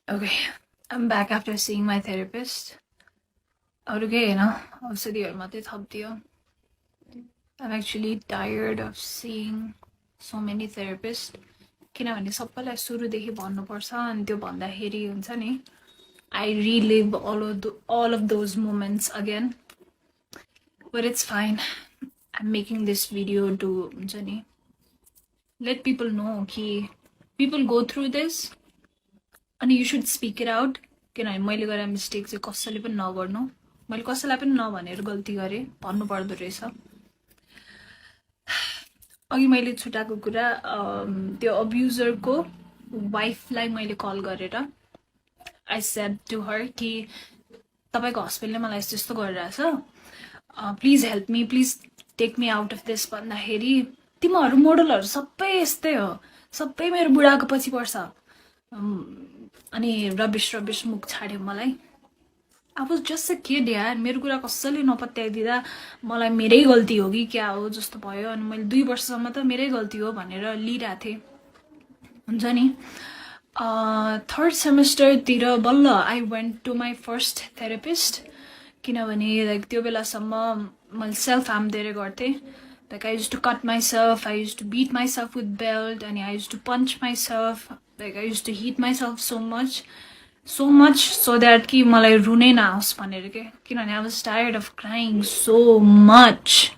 Okay, I'm back after seeing my therapist. Okay, I'm actually tired of seeing so many therapists. किनभने सबैलाई सुरुदेखि भन्नुपर्छ अनि त्यो भन्दाखेरि हुन्छ नि I relive all of those moments again. But it's fine. I'm making this video to हुन्छ नि let people know कि people go through this and you should speak it out. किनभने मैले गरेर मिस्टेक चाहिँ कसैले पनि नगर्नु. मैले कसैलाई पनि नभनेर गल्ती गरेँ भन्नु पर्दो रहेछ. अघि मैले छुटाएको कुरा त्यो अब्युजरको वाइफलाई मैले कल गरेर आई सेड टु हर कि तपाईँको हस्बेन्डले मलाई यस्तो यस्तो गरिरहेछ, please help me, please take me out of this भन्दाखेरि तिमीहरू मोडलहरू सबै यस्तै हो, सबै मेरो बुढाको पछि पर्छ अनि रबिश मुख छाड्यो मलाई. I was just a kid यार, मेरो कुरा कसैले नपत्याइदिँदा मलाई मेरै गल्ती हो कि क्या हो जस्तो भयो. अनि मैले 2 वर्षसम्म त मेरै गल्ती हो भनेर लिइरहेको थिएँ हुन्छ नि. थर्ड सेमेस्टरतिर बल्ल I went to my first therapist. किनभने लाइक त्यो बेलासम्म मैले सेल्फ हार्म धेरै गर्थेँ. Like I use to cut myself, I use to beat myself with belt, अनि I use to punch myself, like I use to hit myself so much so that कि मलाई रुनै नआओस् भनेर के. किनभने I was tired of crying so much.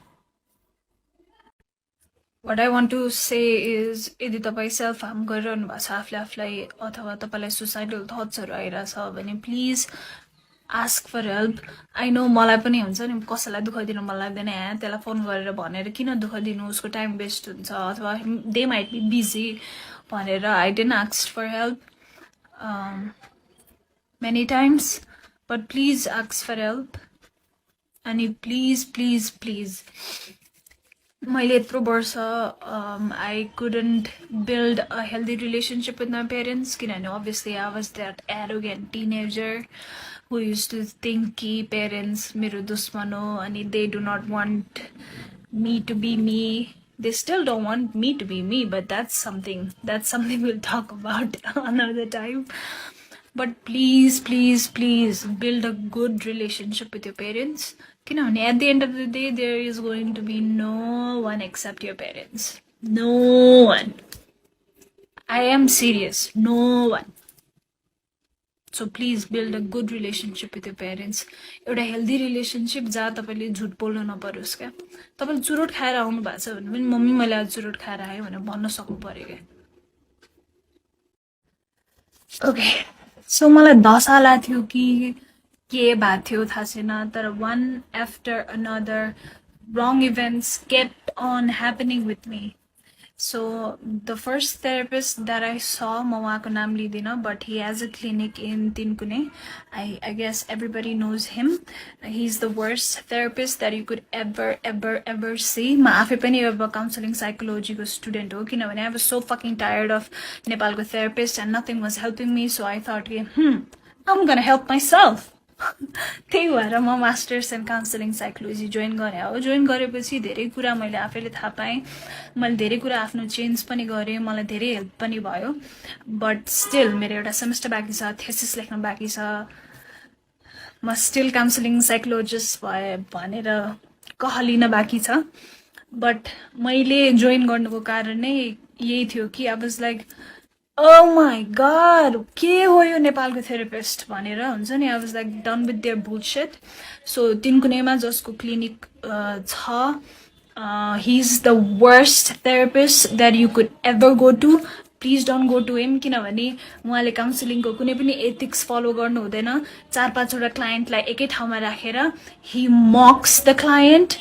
What I want to say is यदि तपाईँ self harm गरिरहनु भएको छ आफूलाई अथवा तपाईँलाई सुसाइडल थट्सहरू आइरहेछ भने please ask for help. I know मलाई पनि हुन्छ नि, कसैलाई दुःख दिनु मन लाग्दैन, त्यसलाई फोन गरेर भनेर किन दुःख दिनु, उसको टाइम वेस्ट हुन्छ अथवा दे माइट बी बिजी भनेर I didn't ask for help many times, but please ask for help. And please मैले यत्रो वर्ष I couldn't build a healthy relationship with my parents किनभने obviously I was that arrogant teenager who used to think कि parents मेरो दुश्मन हो अनि they do not want me to be me. They still don't want me to be me, but that's something we'll talk about another time. But please build a good relationship with your parents. Kinabhane at the end of the day, there is going to be no one except your parents. No one. I am serious. No one. So please build a good relationship with your parents. एउटा healthy relationship जहाँ तपाईले झुट बोल्नु नपरोस् क्या. तपाईले चुरोट खाएर आउनु भएको छ भने पनि मम्मी मैले आज चुरोट खाएर आएँ भनेर भन्न सक्नु पर्यो क्या. Okay. So मलाई दशा थियो कि के भएको थियो थाहा छैन, तर one after another wrong events kept on happening with me. So the first therapist that I saw, म उहाँको नाम लिदिनँ, but he has a clinic in Tinkune. I guess everybody knows him. He's the worst therapist that you could ever see. म आफै पनि अब counseling psychology को student हो किनभने I was so fucking tired of नेपालको therapist and nothing was helping me. So I thought I'm gonna help myself. त्यही भएर म masters in counselling psychology join गरेँ हो. जोइन गरेपछि धेरै कुरा मैले आफैले थाहा पाएँ, मैले धेरै कुरा आफ्नो चेन्ज पनि गरेँ, मलाई धेरै हेल्प पनि भयो. बट स्टिल मेरो एउटा सेमेस्टर बाँकी छ, थेसिस लेख्न बाँकी छ, म स्टिल काउन्सिलिङ साइकोलोजिस्ट भए भनेर कहलिन बाँकी छ. बट मैले जोइन गर्नुको कारण नै यही थियो कि I was like oh my god, के हो यो नेपालको थेरापिस्ट भनेर हुन्छ नि. I was like done with their bullshit. So तिनकुनेमा जसको क्लिनिक छ, he is the worst therapist that you could ever go to. Please don't go to him किनभने उहाँले काउन्सिलिङको कुनै पनि एथिक्स फलो गर्नु हुँदैन. 4-5वटा क्लाइन्टलाई एकै ठाउँमा राखेर he mocks the client.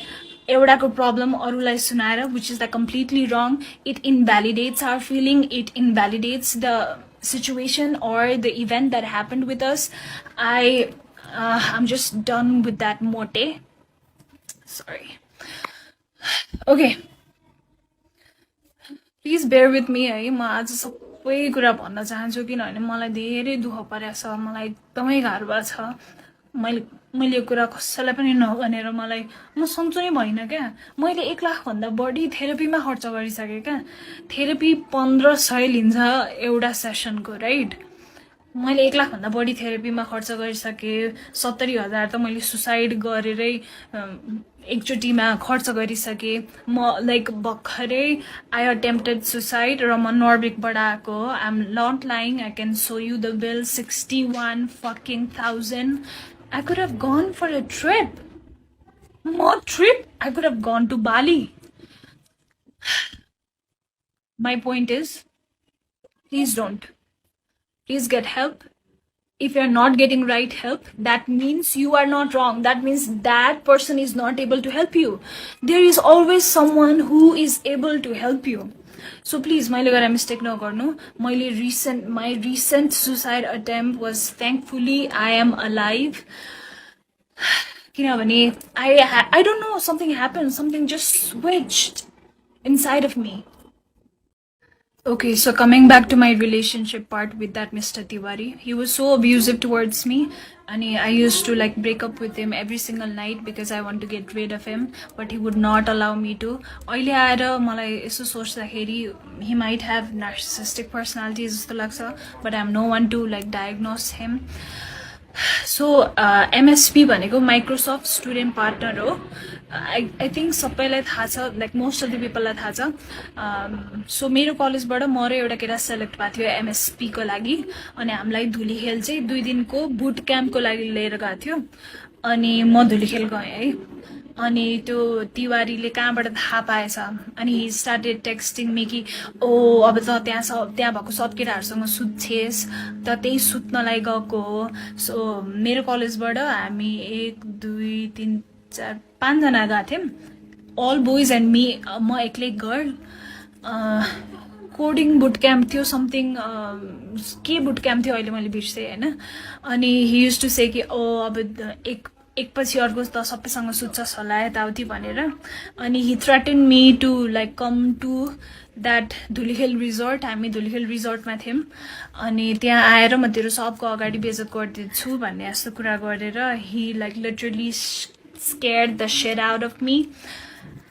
एउटाको प्रब्लम अरूलाई सुनाएर, which is completely wrong. It invalidates our feeling. It invalidates the situation or the event that happened with us. I'm just done with that mote. Sorry. Okay. Please bear with me है. म आज सबै कुरा भन्न चाहन्छु किनभने मलाई धेरै दुःख परेछ, मलाई एकदमै गाह्रो भएको छ. मैले यो कुरा कसैलाई पनि नभनेर म सन्चो नै भइन क्या. मैले 1 लाख भन्दा बढी थेरापीमा खर्च गरिसकेँ क्या. थेरापी 1500 लिन्छ एउटा सेसनको, राइट. मैले 1 लाखभन्दा बढी थेरापीमा खर्च गरिसकेँ 70,000 त मैले सुसाइड गरेरै एकचोटिमा खर्च गरिसकेँ म लाइक भर्खरै आई अटेम्प्टेड सुसाइड र म नर्बिकबाट आएको हो I am not lying I can sue you the bill 61 fucking thousand I could have gone for a trip more trip I could have gone to Bali my point is please don't please get help if you're not getting right help that means you are not wrong that means that person is not able to help you there is always someone who is able to help you so please मैले गरेर mistake नगर्नु मैले my recent suicide attempt was thankfully I am alive किनभने I don't know something happened something just switched inside of me. Okay, so coming back to my relationship part with that Mr. Tiwari, he was so abusive towards me and I used to like break up with him every single night because I want to get rid of him, but he would not allow me to. अहिले आएर मलाई यसो सोच्दाखेरि he might have narcissistic personality जस्तो लाग्छ, but I'm no one to like diagnose him. So MSP भनेको Microsoft Student Partner हो. I think सबैलाई थाहा छ like most of the people लाई थाहा छ. So मेरो कलेजबाट म र एउटा केटा सेलेक्ट भएको थियो MSP को लागि अनि हामीलाई धुलीखेल चाहिँ 2 दिनको बुट क्याम्पको लागि लिएर गएको थियो अनि म धुलीखेल गएँ है अनि त्यो तिवारीले कहाँबाट थाहा पाएछ अनि ही स्टार्टेड टेक्स्टिङ मी कि ओ अब त त्यहाँ भएको सब केटाहरूसँग सुत्छेस् त त्यही सुत्नलाई गएको हो सो मेरो कलेजबाट हामी 1 2 3 4 5 जना गएको थियौँ अल बोइज एन्ड मी म एक्लै गर्ल कोडिङ बुट क्याम्प थियो समथिङ के बुट क्याम्प थियो अहिले मैले बिर्सेँ होइन अनि ही युज टु से कि ओ अब एकपछि अर्को त सबैसँग सुत्छस् होला यताउति भनेर अनि he threaten me to like come to that Dhulikhel resort हामी धुलीखेल रिजोर्टमा थियौँ अनि त्यहाँ आएर म तेरो सबको अगाडि बेइज्जत गरिदिन्छु भन्ने जस्तो कुरा गरेर he like literally scared the shit out of me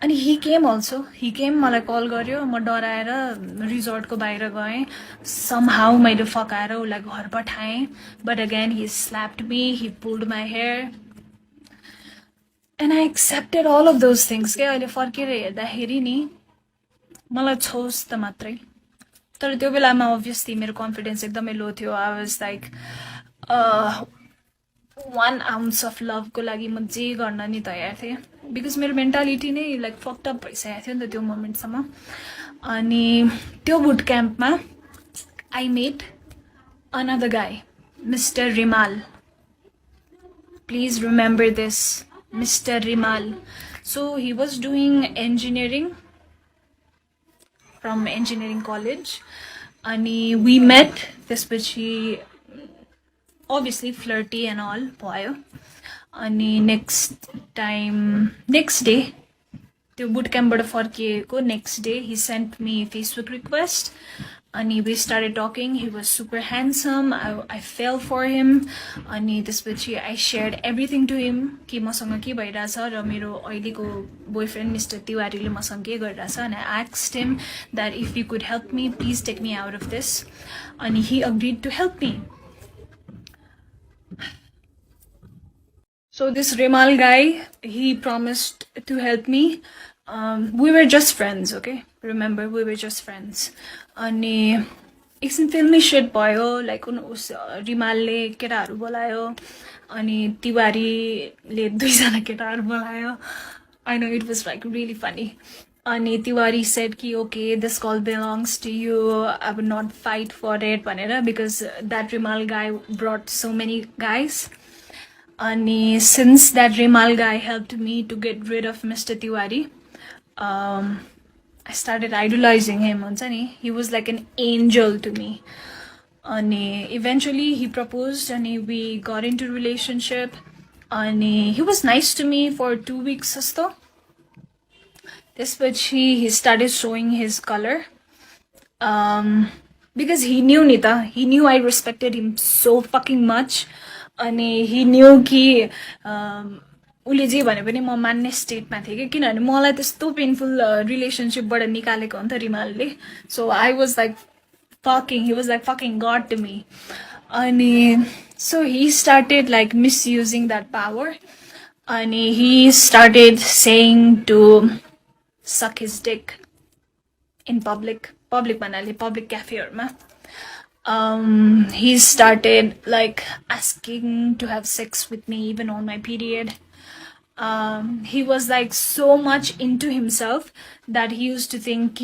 अनि he came also he came मलाई कल गर्यो म डराएर रिजोर्टको बाहिर गएँ समहाउ मैले फकाएर उसलाई घर पठाएँ but again he slapped me he pulled my hair And I accepted all of those things. के अहिले फर्केर हेर्दाखेरि नि मलाई छोस् त मात्रै तर त्यो बेलामा obviously मेरो confidence एकदमै लो थियो I was like 1 ounce of love को लागि म जे गर्न नि तयार थिएँ because मेरो mentality नै like fucked up भइसकेको थियो नि त त्यो मोमेन्टसम्म अनि त्यो boot क्याम्पमा I met another guy Mr. Rimal please remember this Mr. Rimal. So he was doing engineering from engineering college and we met त्यसपछि obviously flirty and all भयो अनि next day त्यो बुट क्याम्पबाट फर्किएको next day he sent me Facebook request अनि we started talking he was super handsome I fell for him अनि त्यसपछि I shared everything to him कि मसँग के भइरहेछ र मेरो अहिलेको boyfriend Mr. तिवारीले मसँग के गरिरहेछ and I asked him that if he could help me please take me out of this and he agreed to help me. So this Rimal guy he promised to help me. We were just friends, okay? Remember, we were just friends. अनि एकछिन फिल्मी set भयो like उस रिमालले केटाहरू बोलायो अनि तिवारीले 2 जना केटाहरू बोलायो I know it was like really funny अनि तिवारी said कि okay this call belongs to you I would not fight for it भनेर because that Rimal guy brought so many guys अनि since that Rimal guy helped me to get rid of Mr. Tiwari I started idolizing him he was like an angel to me and eventually he proposed and we got into relationship and he was nice to me for 2 weeks jasto त्यसपछि he started showing his color because he knew Nita he knew I respected him so fucking much and he knew कि उले जे भने पनि म मान्ने स्टेटमा थिए कि किनभने मलाई त्यस्तो पेनफुल रिलेसनशिपबाट निकालेको हो नि त रिमालले so I was like fucking he was like fucking god to me अनि so he started like misusing that power. And he started saying to suck his dick in public manali, public cafe ma. He started like asking to have sex with me even on my period. He was like so much into himself that he used to think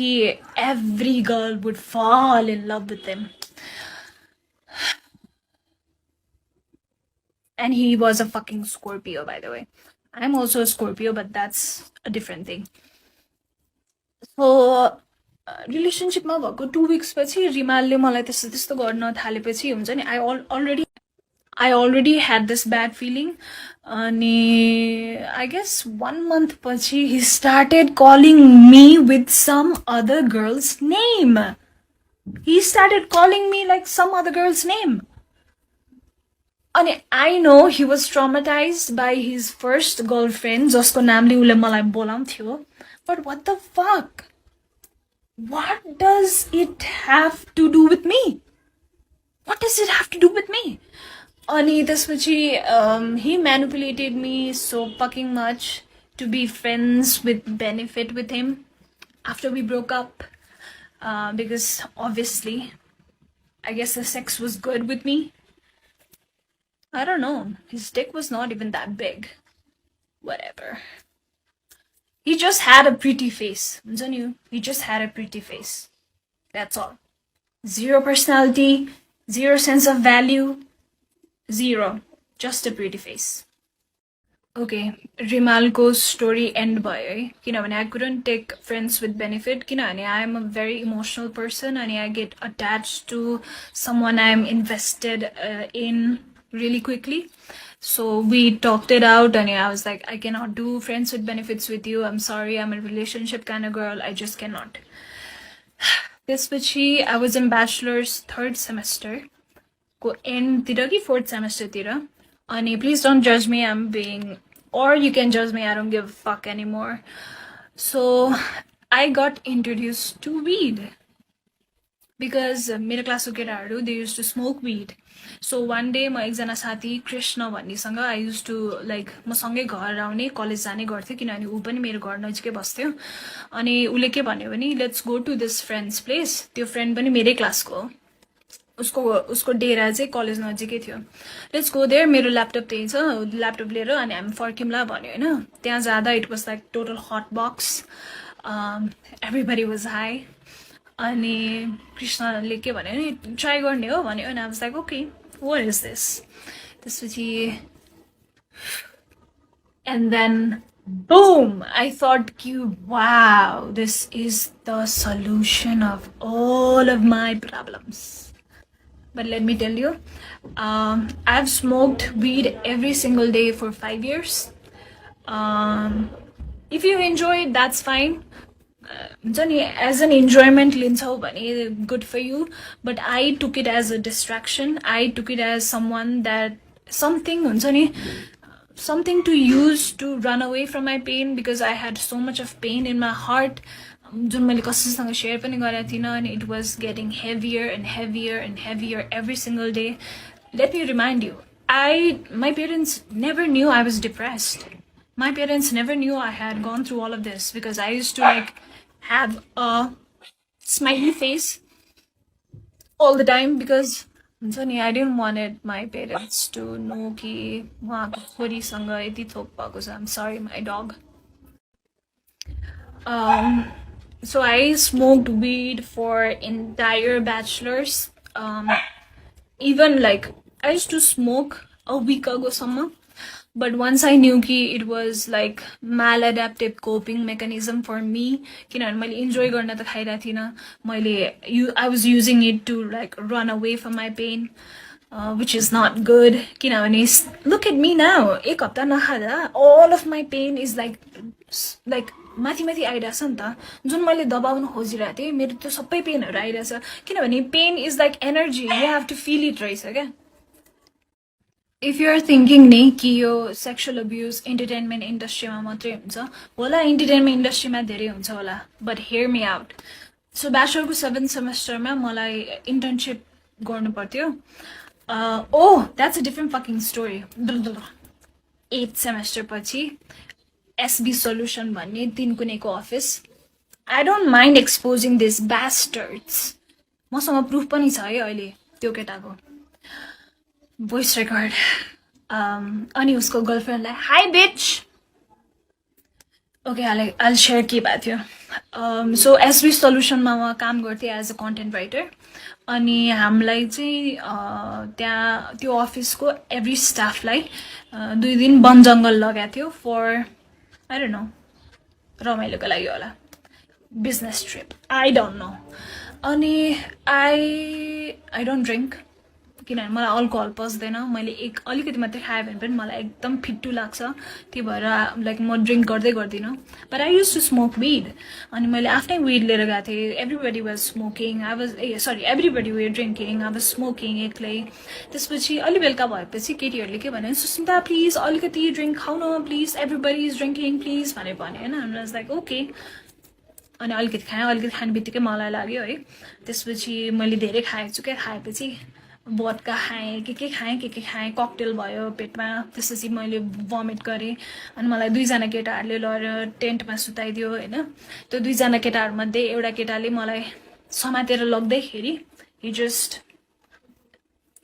every girl would fall in love with him. And he was a fucking Scorpio, by the way. I'm also a Scorpio, but that's a different thing. So रिलेसनशिपमा भएको 2 weeks पछि रिमालले मलाई त्यस्तो त्यस्तो गर्न थालेपछि हुन्छ नि I already had this bad feeling. अनि I guess 1 month पछि he started calling me with some other girl's name. He started calling me like some other girl's name. And I know he was traumatized by his first girlfriend, जसको नामले उले मलाई बोलाउँथ्यो. But what the fuck? What does it have to do with me? What does it have to do with me? अनि त्यसपछि he manipulated me so fucking much to be friends with benefit with him after we broke up, because obviously I guess the sex was good with me. I don't know. His dick was not even that big. Whatever. He just had a pretty face. He just had a pretty face. That's all. Zero personality, zero sense of value, zero. Just a pretty face. Okay, Rimalco's story end भयो है किनभने I couldn't take friends with benefit किनभने I am a very emotional person and I get attached to someone I am invested in really quickly. So we talked it out and I was like, I cannot do friends with benefits with you. I'm sorry, I'm a relationship kind of girl. I just cannot. त्यसपछि I was in bachelor's 3rd semester को end तिर कि 4th semester तिर. अनि please don't judge me, I'm being, or you can judge me, I don't give a fuck anymore. So I got introduced to weed because मेरो क्लासको केटाहरू they used to smoke weed. So one day म एकजना साथी Krishna भन्नेसँग I used to like म सँगै घर आउने कलेज जाने गर्थ्यो किनभने ऊ पनि मेरो घर नजिकै बस्थ्यो. अनि उले के भन्यो भने let's go to this friend's place. त्यो फ्रेन्ड पनि मेरै क्लासको हो. उसको डेरा चाहिँ कलेज नजिकै थियो. लेट्स गो देयर, मेरो ल्यापटप त्यही छ, ल्यापटप लिएर अनि हामी फर्किउँला भन्यो होइन. त्यहाँ जाँदा it was like total hot box, everybody was high. अनि कृष्णले के भन्यो भने ट्राई गर्ने हो भन्यो अनि I was like okay what is this. त्यसपछि and then boom, I thought wow, this is the solution of all of my problems. But let me tell you, I've smoked weed every single day for 5 years. If you enjoy it, that's fine. As an enjoyment, good for you. But I took it as a distraction. I took it as something to use to run away from my pain, because I had so much of pain in my heart. And it was getting heavier and heavier and heavier every single day. Let me remind you, my parents never knew I was depressed. My parents never knew I had gone through all of this, because I used to like have a smiley face all the time, because I didn't want my parents to know कि उहाँको छोरीसँग यति थोक भएको छ. I'm sorry, my dog. So I smoked weed for entire bachelor's. Even like I used to smoke a week ago summer, but once I knew कि it was like maladaptive coping mechanism for me, किनभने मैले enjoy गर्न त खाइरहेको थिइनँ, I was using it to like run away from my pain, which is not good. किनभने look at me now, एक हप्ता नखाँदा all of my pain is like माथि माथि आइरहेछ नि त. जुन मैले दबाउन खोजिरहेको थिएँ मेरो त्यो सबै पेनहरू आइरहेछ, किनभने pain is like energy, you have to feel it रहेछ क्या. इफ यु आर थिङ्किङ नि कि यो सेक्सुअल अब्युज इन्टरटेनमेन्ट इन्डस्ट्रीमा मात्रै हुन्छ होला, इन्टरटेनमेन्ट इन्डस्ट्रीमा धेरै हुन्छ होला, but hear me out. So ब्याचलरको 7th सेमेस्टरमा मलाई इन्टर्नसिप गर्नु पर्थ्यो. Oh, that's a different fucking story. 8th semester पछि SB Solution भन्ने तीन कुनेको office. I don't mind exposing these bastards. मसँग प्रुफ पनि छ है अहिले त्यो केटाको. Voice record. अनि उसको गर्लफ्रेन्डलाई हाई बिच. Okay, I'll share के भएको थियो. So SB Solutionमा म काम गर्थेँ एज अ कन्टेन्ट राइटर. अनि हामीलाई चाहिँ त्यहाँ त्यो अफिसको एभ्री स्टाफलाई 2 दिन वन जङ्गल लगाएको थियो फर आई डोन्ट नो रमाइलोको लागि होला business trip I don't know. अनि आई डोन्ट ड्रिङ्क किनभने मलाई अल्कोहल पस्दैन. मैले अलिकति मात्रै खाएँ भने पनि मलाई एकदम फिट्टु लाग्छ. त्यही भएर लाइक म ड्रिङ्क गर्दिनँ. But I use to smoke weed. अनि मैले आफ्नै विड लिएर गएको थिएँ. Everybody was smoking. Everybody were drinking. I was smoking एक्लै. त्यसपछि अलि बेलुका भएपछि केटीहरूले के भन्यो, सुस्मिता प्लिज अलिकति ड्रिङ्क खाउ न please, everybody is drinking please भने होइन. I was like okay. अनि अलिकति खाएँ. अलिकति खाने बित्तिकै मलाई लाग्यो है. त्यसपछि मैले धेरै खाएको छु क्या. खाएपछि बदका खाएँ, के खाएँ. ककटेल भयो पेटमा. त्यसपछि मैले भमिट गरेँ. अनि मलाई 2जना केटाहरूले लगेर टेन्टमा सुताइदियो होइन. त्यो 2जना केटाहरूमध्ये एउटा केटाले मलाई समातेर लग्दैखेरि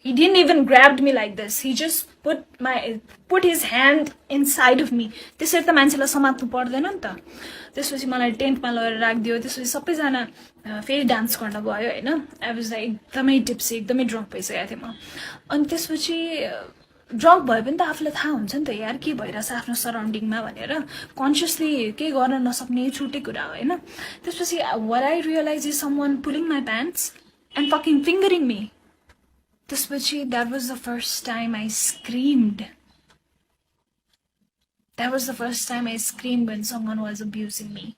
he didn't even grabbed me like this. He just put his hand inside of me. त्यसरी त मान्छेलाई समात्नु पर्दैन नि त. त्यसपछि मलाई टेन्टमा लगेर राखिदियो. त्यसपछि सबैजना फेरि डान्स गर्न गयो होइन. आई वाज एकदमै टिप्सी, एकदमै ड्रङ्क भइसकेको थिएँ म. अनि त्यसपछि ड्रङ्क भयो भने त आफूलाई थाहा हुन्छ नि त यार के भइरहेछ आफ्नो सराउन्डिङमा भनेर. कन्सियसली केही गर्न नसक्ने छुट्टै कुरा हो होइन. त्यसपछि what I realized is someone pulling my pants and fucking fingering me. त्यसपछि that was the first time I screamed. That was the first time I screamed when someone was abusing me.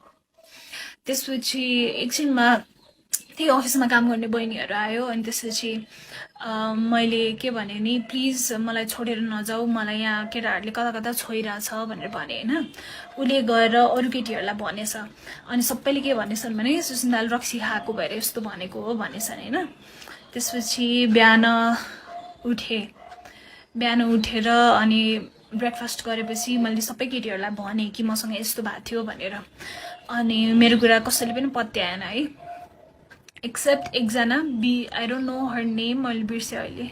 त्यसपछि एकछिनमा त्यही अफिसमा काम गर्ने बहिनीहरू आयो. अनि त्यसपछि मैले के भने नि, प्लिज मलाई छोडेर नजाऊ, मलाई यहाँ केटाहरूले कता कता छोइरहेछ भनेर भने होइन. उसले गएर अरू केटीहरूलाई भनेछ. अनि सबैले के भनेछन् भने सुस्मिताले रक्सी खाएको भएर यस्तो भनेको हो भनेछन् होइन. त्यसपछि बिहान उठेर अनि ब्रेकफास्ट गरेपछि मैले सबै केटीहरूलाई भने कि मसँग यस्तो भएको थियो भनेर. अनि मेरो कुरा कसैले पनि पत्याएन है, एक्सेप्ट एकजना I don't know her name, मैले बिर्सेँ अहिले.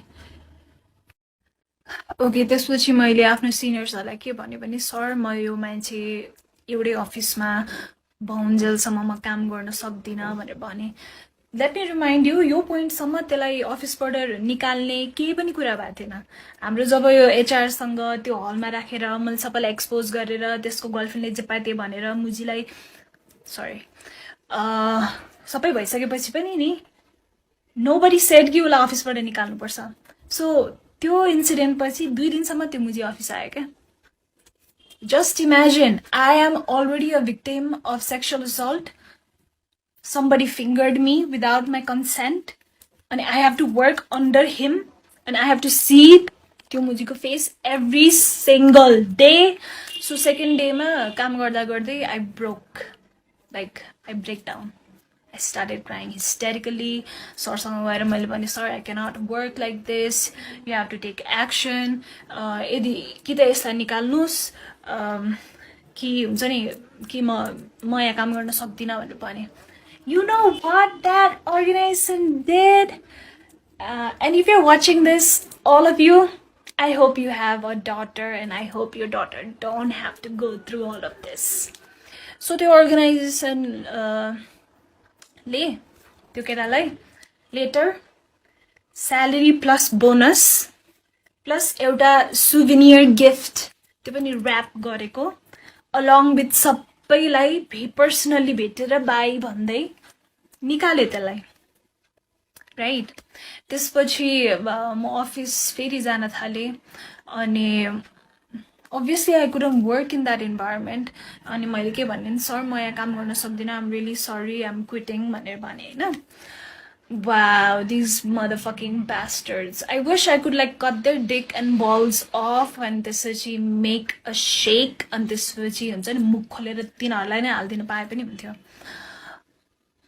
ओके. त्यसपछि मैले आफ्नो सिनियर्सहरूलाई के भन्यो भने, सर म यो मान्छे एउटै अफिसमा भाउन्जेलसम्म म काम गर्न सक्दिनँ भनेर भने. लेट मी रिमाइन्ड यू, यो पोइन्टसम्म त्यसलाई अफिसबाट निकाल्ने केही पनि कुरा भएको थिएन. हाम्रो जब यो एचआरसँग त्यो हलमा राखेर मैले सबैलाई एक्सपोज गरेर त्यसको गर्लफ्रेन्डले जे पाए त्यही भनेर मुजीलाई सबै भइसकेपछि पनि नि नोबडी सेड कि उसलाई अफिसबाट निकाल्नुपर्छ. सो त्यो इन्सिडेन्ट पछि 2 दिनसम्म त्यो मुजी अफिस आयो क्या. Just imagine, I am already a victim of sexual assault. Somebody fingered me without my consent, and I have to work under him, and I have to see त्यो मुजीको face every single day. So second day मा काम गर्दा गर्दै I break down. I started crying hysterically. सरसँग गएर मैले भने, sir I cannot work like this. You have to take action. यदि कि त यसलाई निकाल्नुहोस् कि हुन्छ नि कि म यहाँ काम गर्न सक्दिनँ भनेर भने. You know what that organization did? And if you're watching this, all of you, I hope you have a daughter, and I hope your daughter don't have to go through all of this. So the organization त्यो केटालाई later salary plus bonus plus एउटा souvenir gift त्यो पनि wrap गरेको, along with सबैलाई personally भेटेर by भन्दै निकाले त्यसलाई, राइट. त्यसपछि म अफिस फेरि जान थालेँ. अनि obviously I couldn't work in that environment. अनि मैले के भने, सर म यहाँ काम गर्न सक्दिनँ, I'm really sorry, I'm quitting भनेर भने होइन. Wow, these motherfucking bastards. I wish I could like cut their dick and balls off and त्यसपछि make a shake and त्यसपछि हुन्छ नि मुख खोलेर तिनीहरूलाई नै हालिदिन पाए पनि हुन्थ्यो.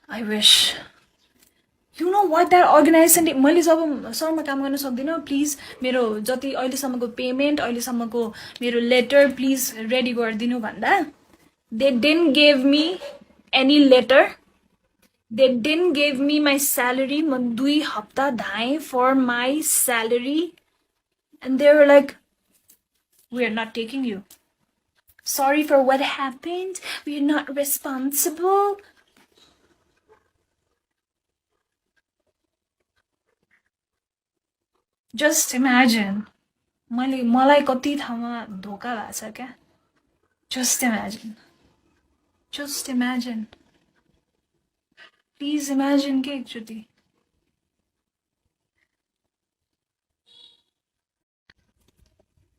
I wish. You know what that organization मैले जब सरमा काम गर्न सक्दिनँ प्लिज मेरो जति अहिलेसम्मको पेमेन्ट अहिलेसम्मको मेरो लेटर प्लिज रेडी गरिदिनु भन्दा they didn't give me any letter. They didn't give me my salary. म 2 हप्ता धाएँ for my salary. And they were like, we are not taking you. Sorry for what happened. We are not responsible. Just imagine. मलाई कति ठाउँमा धोका भएको छ क्या. Just imagine. Just imagine. Please imagine के एकचोटि.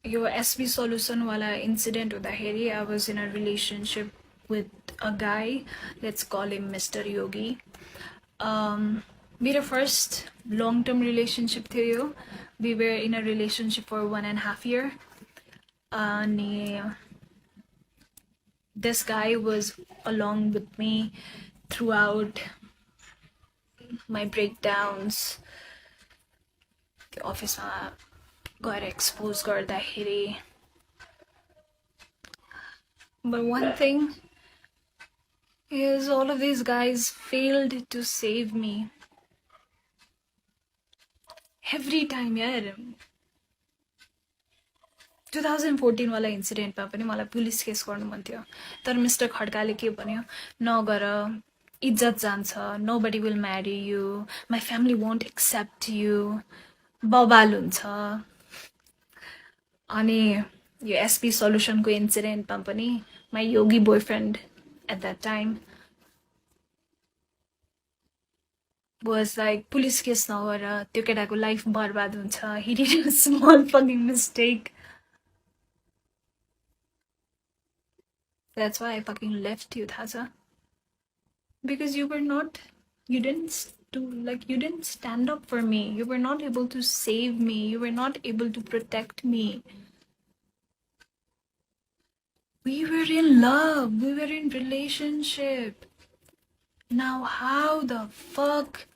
Your SB solution wala incident huँदाखेरि I was in a relationship with a guy. Let's call him Mr. Yogi. मेरो first long-term relationship थियो यो. We were in a relationship for 1.5 years. This guy was along with me throughout my breakdowns. The office got exposed गर्दाखेरि. But one thing is all of these guys failed to save me. Every time, यार 2014 वाला इन्सिडेन्टमा पनि मलाई police case गर्नु मन थियो तर mister खड्काले के भन्यो नगर इज्जत जान्छ nobody will marry you my family won't accept you बवाल हुन्छ अनि यो एसपी सल्युसनको इन्सिडेन्टमा पनि my yogi boyfriend at that time was like police case नगर त्यो केटाको लाइफ बर्बाद हुन्छ he did a small fucking mistake. That's why I fucking left you, Thaza. Because you didn't stand up for me. You were not able to save me. You were not able to protect me. We were in love. We were in relationship. Now how the fuck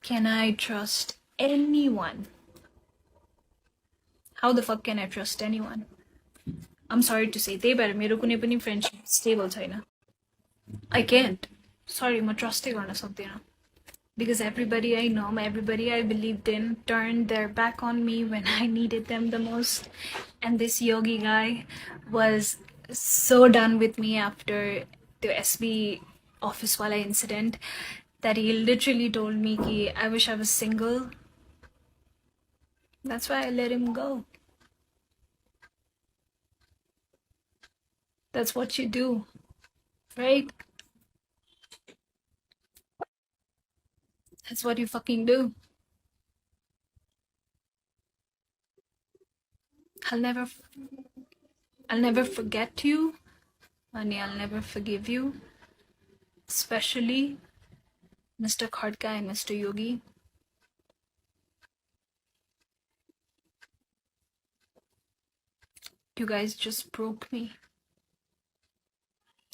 can I trust anyone? How the fuck can I trust anyone? I'm sorry to say, त्यही भएर मेरो कुनै पनि friendship stable छैन. I can't. Sorry, म ट्रस्टै गर्न सक्दिनँ. Because everybody I know, everybody I believed in turned their back on me when I needed them the most. And this yogi guy was so done with me after the SB office wala incident that he literally told me ki I wish I was single. That's why I let him go. That's what you do, right? That's what you fucking do. I'll never forget you, and I'll never forgive you. Especially Mr. Khadka and Mr. Yogi. You guys just broke me.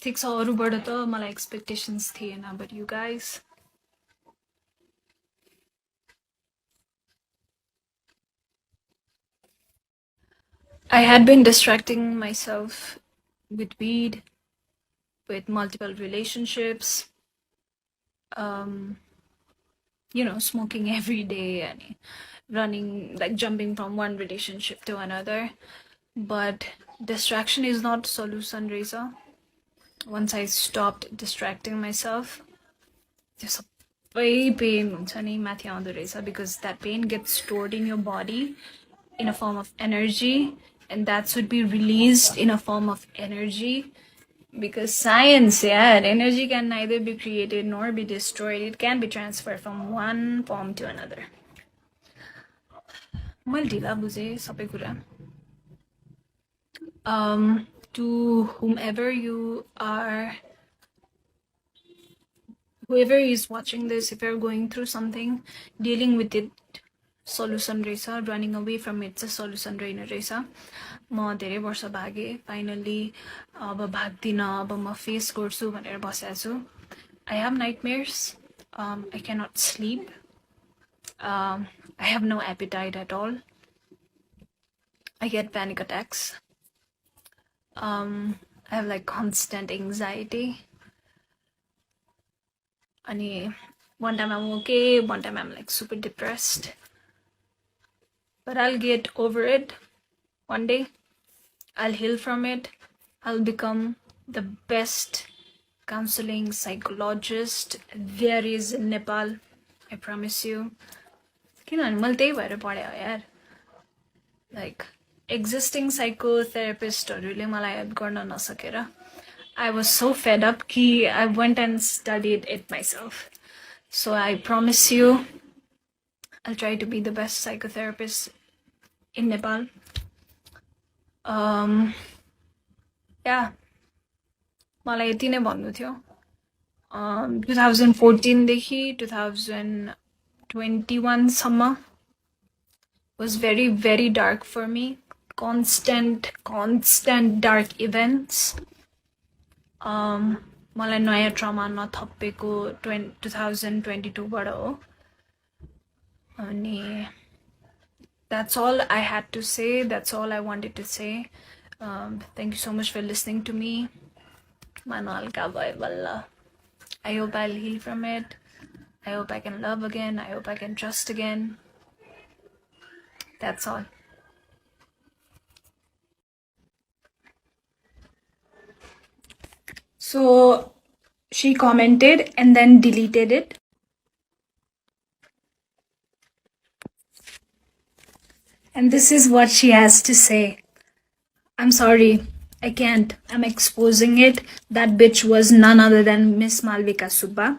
ठिक छ अरूबाट त मलाई expectations थिएन but you guys I had been distracting myself with weed, with multiple relationships, smoking every day and running, like jumping from one relationship to another. But distraction is not solution, Reza. Once I stopped distracting myself, there's a pain because that pain gets stored in your body in a form of energy, and that should be released in a form of energy. Because science, energy can neither be created nor be destroyed. It can be transferred from one form to another. To whoever is watching this, if you're going through something, dealing with it, solution रहेछ, running away from it चाहिँ solution रहेन रहेछ. म धेरै वर्ष भागे, finally अब भाग्दिन, अब म face गर्छु भनेर बसेको छु. I have nightmares. I cannot sleep. I have no appetite at all. I get panic attacks. I have like constant anxiety. And one time I'm okay, one time I'm like super depressed. But I'll get over it one day. I'll heal from it. I'll become the best counseling psychologist there is in Nepal. I promise you. किनभने मैले त्यही भएर पढे हो यार. Like existing psychotherapistहरूले मलाई help गर्न नसकेर I was so fed up कि I went and studied it myself. So I promise you I'll try to be the best psychotherapist in Nepal. Yeah. मलाई यति नै भन्नु थियो. 2014 देखि 2021 सम्म was very, very dark for me. Constant dark events. मलाई नयाँ ट्रमा नथपेको 2022 बाट हो. अनि that's all I had to say. That's all I wanted to say. Thank you so much for listening to me. Manalka bhai balla. I hope I'll heal from it. I hope I can love again. I hope I can trust again. That's all. So she commented and then deleted it. And this is what she has to say. I'm sorry. I can't. I'm exposing it. That bitch was none other than Miss Malvika Subba.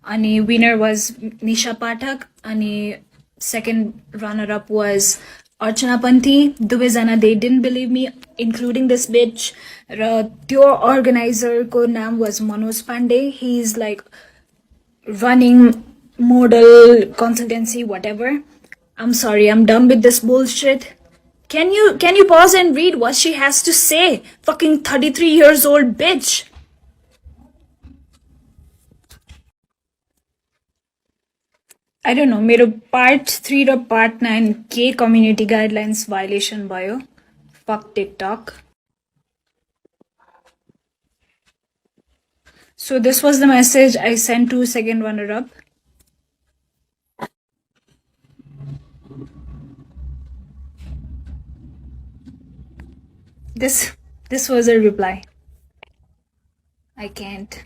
Ani winner was Nisha Pathak. Ani second runner-up was Archana Panthi. Dubezana, they didn't believe me, including this bitch. Your organizer ko naam was Manoj Pandey. He's like running model consultancy, whatever. I'm sorry, I'm done with this bullshit. Can you pause and read what she has to say? Fucking 33 years old bitch. I don't know, मेरो part 3 र part 9 के community guidelines violation भयो. Fuck TikTok. So this was the message I sent to second runner-up. This was a reply. I can't.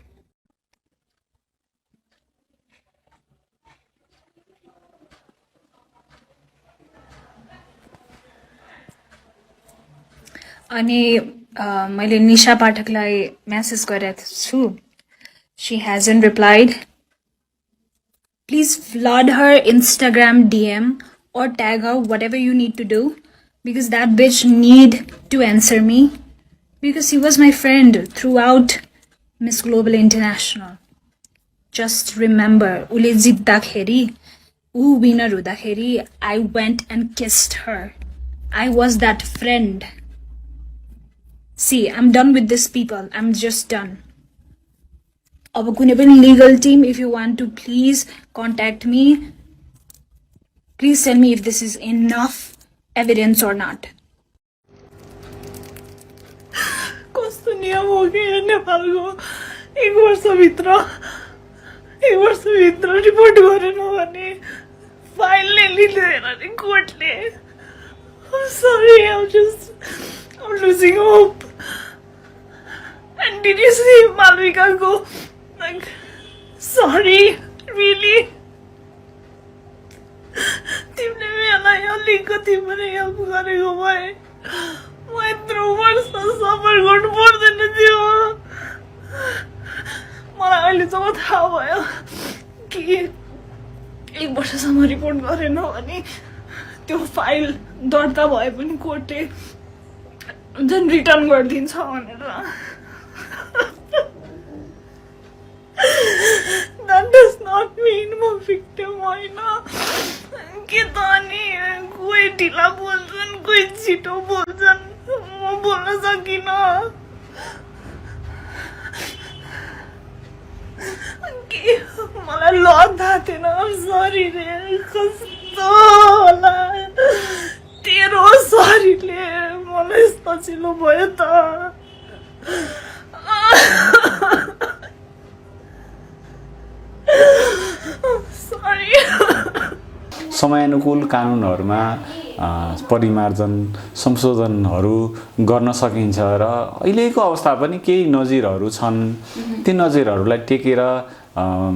अनि मैले निशा पाठकलाई message गरेको छु. She hasn't replied. Please flood her Instagram DM or tag her, whatever you need to do, because that bitch need to answer me, because he was my friend throughout Miss Global International. Just remember, ule jitdakheri, u winner hudakheri, I went and kissed her. I was that friend. See, I'm done with these people. I'm just done. अब कुनै पनि legal team, if you want to, please contact me. Please tell me if this is enough evidence or not. कस्तो नियम हो कि नेपालको एक वर्षभित्र रिपोर्ट गरेन भने फाइल नै लिँदैन नि कोर्टले. I'm sorry, I'm losing hope. And did you see Malvika go like, sorry, really? तिमीले मलाई अलिकति कति पनि हेल्प गरेको भए म यत्रो वर्ष सफर गर्नु पर्दैन थियो. मलाई अहिले जब थाहा भयो कि एक वर्षसम्म रिपोर्ट गरेन भने त्यो फाइल दर्ता भए पनि कोर्टले झन् रिटर्न गरिदिन्छ भनेर. That does not mean म victim होइन. के त अनि कोही ढिला बोल्छन्, कोही छिटो बोल्छन्, म बोल्न सकिनँ. के मलाई लत थाहा थिएन सरी रे कस्तो होला तेरो सरीले मलाई सजिलो भयो त सरी समयानुकूल कानुनहरूमा परिमार्जन संशोधनहरू गर्न सकिन्छ र अहिलेको अवस्था पनि केही नजिरहरू छन् ती नजिरहरूलाई टेकेर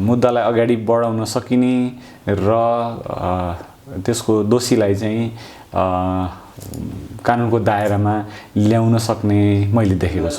मुद्दालाई अगाडि बढाउन सकिने र त्यसको दोषीलाई चाहिँ कानुनको दायरामा ल्याउन सक्ने मैले देखेको छु